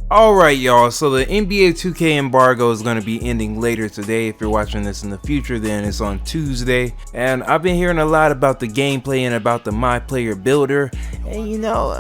Alright y'all, so the NBA 2K embargo is going to be ending later today. If you're watching this in the future, then it's on Tuesday. And I've been hearing a lot about the gameplay and about the My Player Builder. And you know,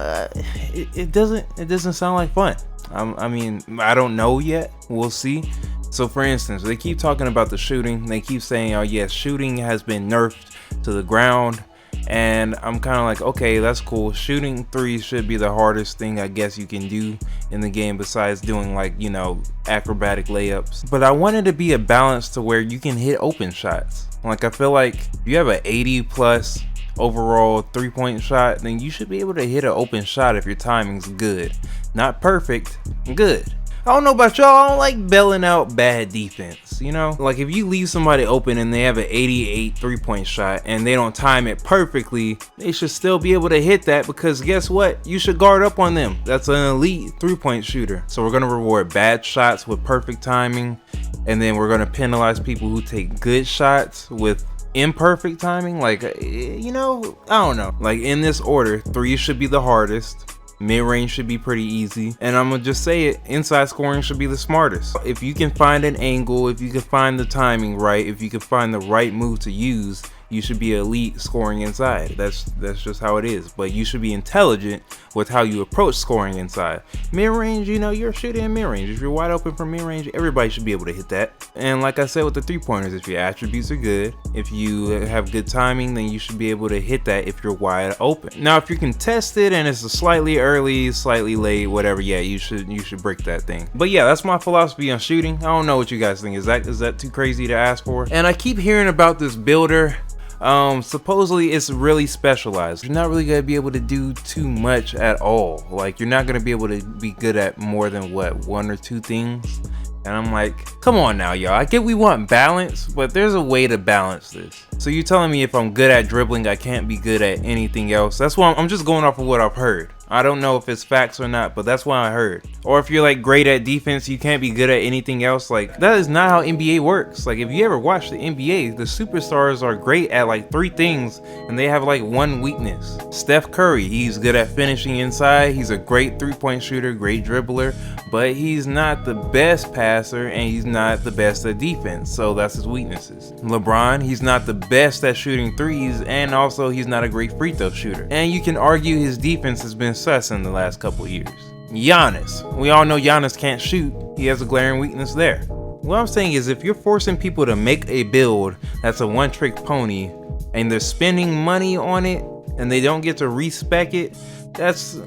it doesn't sound like fun. I mean, I don't know yet. We'll see. So for instance, they keep talking about the shooting. They keep saying, oh yes, shooting has been nerfed to the ground. And I'm kind of like, okay, that's cool. Shooting threes should be the hardest thing I guess you can do in the game besides doing, like, you know, acrobatic layups. But I wanted to be a balance to where you can hit open shots. Like, I feel like if you have an 80 plus overall 3-point shot, then you should be able to hit an open shot if your timing's good. Not perfect, good. I don't know about y'all, I don't like bailing out bad defense, you know? Like, if you leave somebody open and they have an 88 3-point shot and they don't time it perfectly, they should still be able to hit that, because guess what? You should guard up on them. That's an elite 3-point shooter. So we're gonna reward bad shots with perfect timing, and then we're gonna penalize people who take good shots with imperfect timing. Like, you know, I don't know. Like, in this order, threes should be the hardest. Mid-range should be pretty easy, and I'm gonna just say it, inside scoring should be the smartest. If you can find an angle, if you can find the timing right, if you can find the right move to use, you should be elite scoring inside. That's just how it is. But you should be intelligent with how you approach scoring inside. Mid-range, you know, you're shooting in mid-range. If you're wide open from mid-range, everybody should be able to hit that. And like I said with the 3-pointers, if your attributes are good, if you have good timing, then you should be able to hit that if you're wide open. Now, if you're contested and it's a slightly early, slightly late, whatever, yeah, you should break that thing. But yeah, that's my philosophy on shooting. I don't know what you guys think. Is that too crazy to ask for? And I keep hearing about this builder. Supposedly it's really specialized. You're not really gonna be able to do too much at all. Like, you're not gonna be able to be good at more than what, 1 or 2 things. And I'm like, come on now, y'all. I get we want balance, but there's a way to balance this. So you're telling me if I'm good at dribbling, I can't be good at anything else? That's why I'm just going off of what I've heard. I don't know if it's facts or not, but that's what I heard. Or if you're like great at defense, you can't be good at anything else. Like, that is not how NBA works. Like, if you ever watch the NBA, the superstars are great at like 3 things and they have like 1 weakness. Steph Curry, he's good at finishing inside. He's a great 3-point shooter, great dribbler, but he's not the best passer and he's not the best at defense. So that's his weaknesses. LeBron, he's not the best at shooting threes, and also he's not a great free throw shooter. And you can argue his defense has been sus in the last couple of years. Giannis, we all know Giannis can't shoot. He has a glaring weakness there. What I'm saying is, if you're forcing people to make a build that's a one-trick pony and they're spending money on it and they don't get to respec it, that's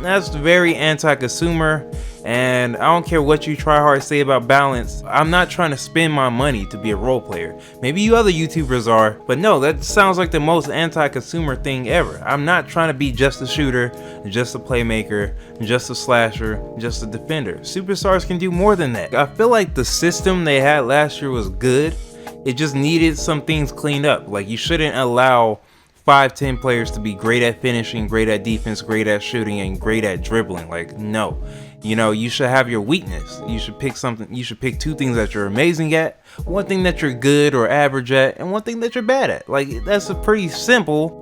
very anti-consumer. And I don't care what you try hard to say about balance. I'm not trying to spend my money to be a role player. Maybe you other YouTubers are, but no, that sounds like the most anti-consumer thing ever. I'm not trying to be just a shooter, just a playmaker, just a slasher, just a defender. Superstars can do more than that. I feel like the system they had last year was good. It just needed some things cleaned up. Like, you shouldn't allow 5-10 players to be great at finishing, great at defense, great at shooting, and great at dribbling. Like, no. You know, you should have your weakness. You should pick something. You should pick 2 things that you're amazing at, 1 thing that you're good or average at, and 1 thing that you're bad at. Like, that's a pretty simple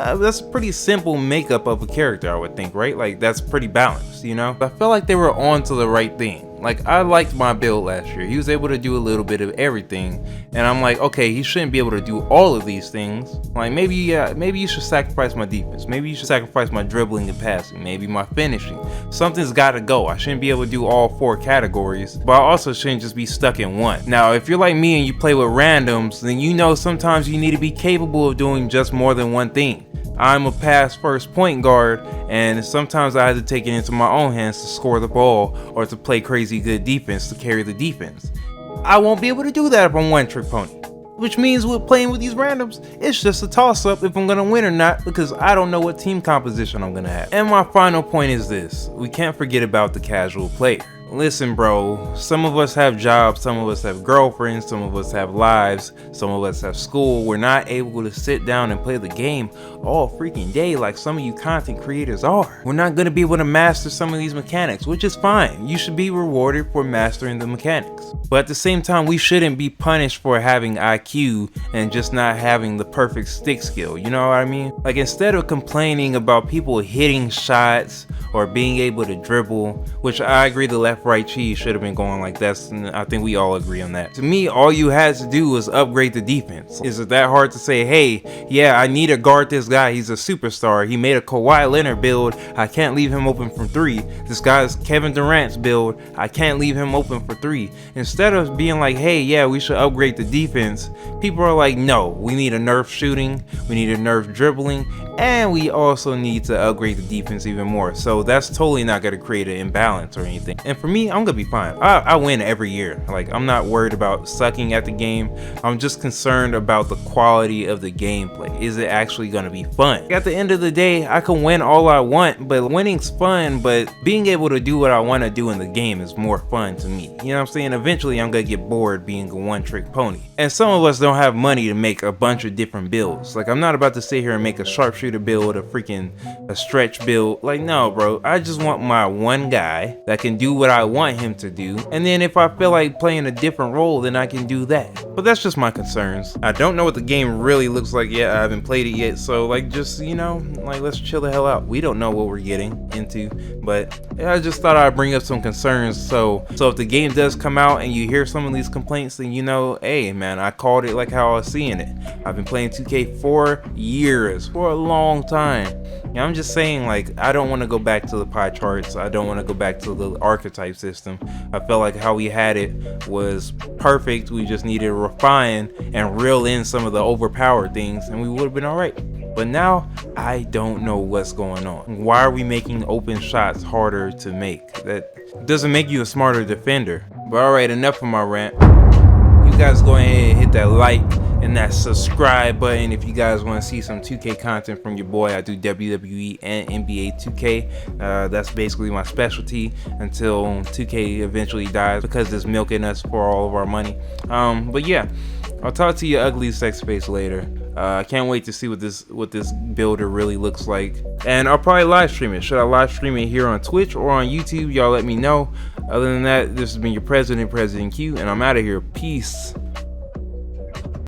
makeup of a character, I would think, right? Like, that's pretty balanced, you know? I feel like they were on to the right thing. Like, I liked my build last year. He was able to do a little bit of everything, and I'm like, okay, he shouldn't be able to do all of these things. Like, maybe you should sacrifice my defense. Maybe you should sacrifice my dribbling and passing. Maybe my finishing. Something's got to go. I shouldn't be able to do all 4 categories, but I also shouldn't just be stuck in one. Now, if you're like me and you play with randoms, then you know sometimes you need to be capable of doing just more than 1 thing. I'm a pass first point guard, and sometimes I have to take it into my own hands to score the ball or to play crazy good defense to carry the defense. I won't be able to do that if I'm one-trick pony. Which means with playing with these randoms, it's just a toss-up if I'm gonna win or not, because I don't know what team composition I'm gonna have. And my final point is this: we can't forget about the casual player. Listen, bro, some of us have jobs, some of us have girlfriends, some of us have lives, some of us have school. We're not able to sit down and play the game all freaking day like some of you content creators are. We're not going to be able to master some of these mechanics, which is fine. You should be rewarded for mastering the mechanics. But at the same time, we shouldn't be punished for having IQ and just not having the perfect stick skill. You know what I mean? Like, instead of complaining about people hitting shots or being able to dribble, which I agree the left left, right cheese should have been going like this, and I think we all agree on that. To me, all you had to do was upgrade the defense. Is it that hard to say, hey, yeah, I need to guard this guy, he's a superstar, he made a Kawhi Leonard build, I can't leave him open from 3. This guy's Kevin Durant's build, I can't leave him open for 3. Instead of being like, hey, yeah, we should upgrade the defense, people are like, no, we need a nerf shooting, we need a nerf dribbling, and we also need to upgrade the defense even more. So that's totally not going to create an imbalance or anything. And for me, I'm gonna be fine. I win every year. Like, I'm not worried about sucking at the game. I'm just concerned about the quality of the gameplay. Is it actually gonna be fun? At the end of the day, I can win all I want, but winning's fun, but being able to do what I want to do in the game is more fun to me. You know what I'm saying? Eventually I'm gonna get bored being a one-trick pony. And some of us don't have money to make a bunch of different builds. Like, I'm not about to sit here and make a sharpshooter build, a stretch build. Like, no, bro, I just want my one guy that can do what I want him to do, and then if I feel like playing a different role, then I can do that. But that's just my concerns. I don't know what the game really looks like yet. I haven't played it yet, so like, just, you know, like, let's chill the hell out. We don't know what we're getting into, but yeah, I just thought I'd bring up some concerns. So if the game does come out and you hear some of these complaints, then you know, hey man, I called it like how I was seeing it. I've been playing 2K for years, for a long time. Yeah, I'm just saying, like, I don't want to go back to the pie charts. I don't want to go back to the archetype system. I felt like how we had it was perfect. We just needed to refine and reel in some of the overpowered things, and we would have been all right. But now, I don't know what's going on. Why are we making open shots harder to make? That doesn't make you a smarter defender. But all right, enough of my rant. You guys go ahead and hit that like and that subscribe button if you guys want to see some 2K content from your boy. I do WWE and NBA 2K. That's basically my specialty until 2K eventually dies because it's milking us for all of our money. But yeah, I'll talk to your ugly sex face later. I can't wait to see what this builder really looks like, and I'll probably live stream it. Should I live stream it here on Twitch or on YouTube? Y'all let me know. Other than that, this has been your President Q, and I'm out of here. Peace.